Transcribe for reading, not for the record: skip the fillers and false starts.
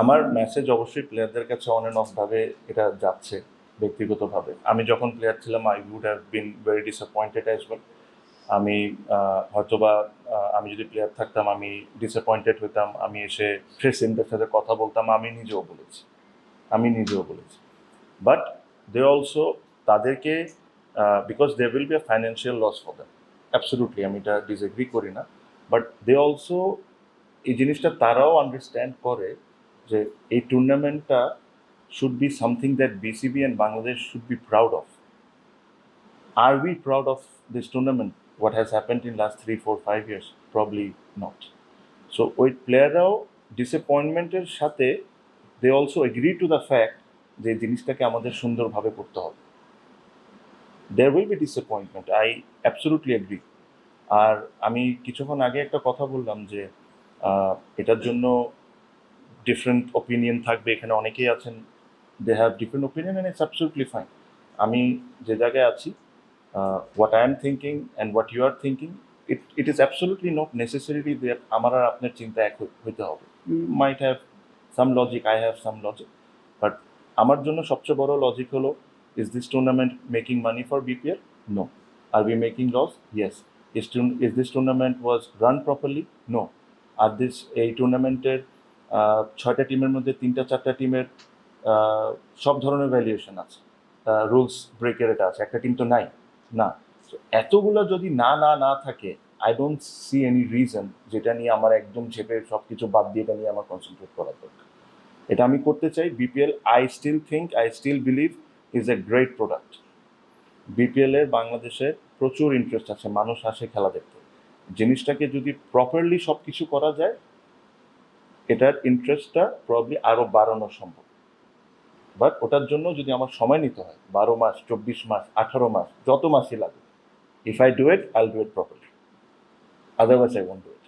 আমার মেসেজ অবশ্যই প্লেয়ারদের কাছে অন অ্যান্ড অফভাবে এটা যাচ্ছে ব্যক্তিগতভাবে। আমি যখন প্লেয়ার ছিলাম I would have been very disappointed as well. আমি হয়তোবা আমি যদি প্লেয়ার থাকতাম আমি ডিসঅ্যাপয়েন্টেড হতাম, আমি এসে প্রেসিডেন্টের সাথে কথা বলতাম, আমি নিজেও বলেছি। বাট দে অলসো তাদেরকে because they will be a financial loss for them, absolutely আমি এটা ডিসএগ্রি করি না। বাট দে অলসো এই জিনিসটা তারাও আন্ডারস্ট্যান্ড করে যে এই টুর্নামেন্টটা should be something that BCB and Bangladesh should be proud of. আর we proud of this tournament what has happened in last 3 4 5 years? Probably not. So ওই প্লেয়াররাও ডিসঅ্যাপয়েন্টমেন্টের সাথে they also agree to the fact যে জিনিসটাকে আমাদের সুন্দরভাবে করতে হবে। There will be disappointment, I absolutely agree. আর আমি কিছুক্ষণ আগে একটা কথা বললাম যে এটার জন্য ডিফারেন্ট ওপিনিয়ন থাকবে, এখানে অনেকেই আছেন they have different opinion and it's absolutely fine. আমি যে জায়গায় আছি, what I am thinking and what you are thinking, it is absolutely not necessarily that আমার আর আপনার চিন্তা এক হইতে হবে। You might have some logic, I have some logic, but আমার জন্য সবচেয়ে বড় লজিক হলো, is this tournament making money for BPL? No. Are we making loss? Yes. Is this tournament was run properly? No. আর এই টুর্নামেন্টের 6টা টিমের মধ্যে 3-4টা টিমের সব ধরনের ভ্যালুয়েশন আছে, রুলস ব্রেকের এটা আছে, একটা টিম তো নাই না। তো এতগুলো যদি না থাকে, I don't see any reason যেটা নিয়ে আমার একদম ঝেপে সব কিছু বাদ দিয়ে এটা নিয়ে আমার কনসেন্ট্রেট করা দরকার। এটা আমি করতে চাই। BPL I still believe is a great product. বিপিএলের বাংলাদেশে প্রচুর ইন্টারেস্ট আছে, মানুষ আসে খেলা দেখতে। জিনিসটাকে যদি প্রপারলি সব কিছু করা যায়, এটার ইন্টারেস্টটা প্রবলি আরও বাড়ানো সম্ভব। বাট ওটার জন্য যদি আমার সময় নিতে হয় 12 মাস, 24 মাস, 18 মাস, যত মাসই লাগে, if I do it, I'll do it properly. Otherwise, I won't do it.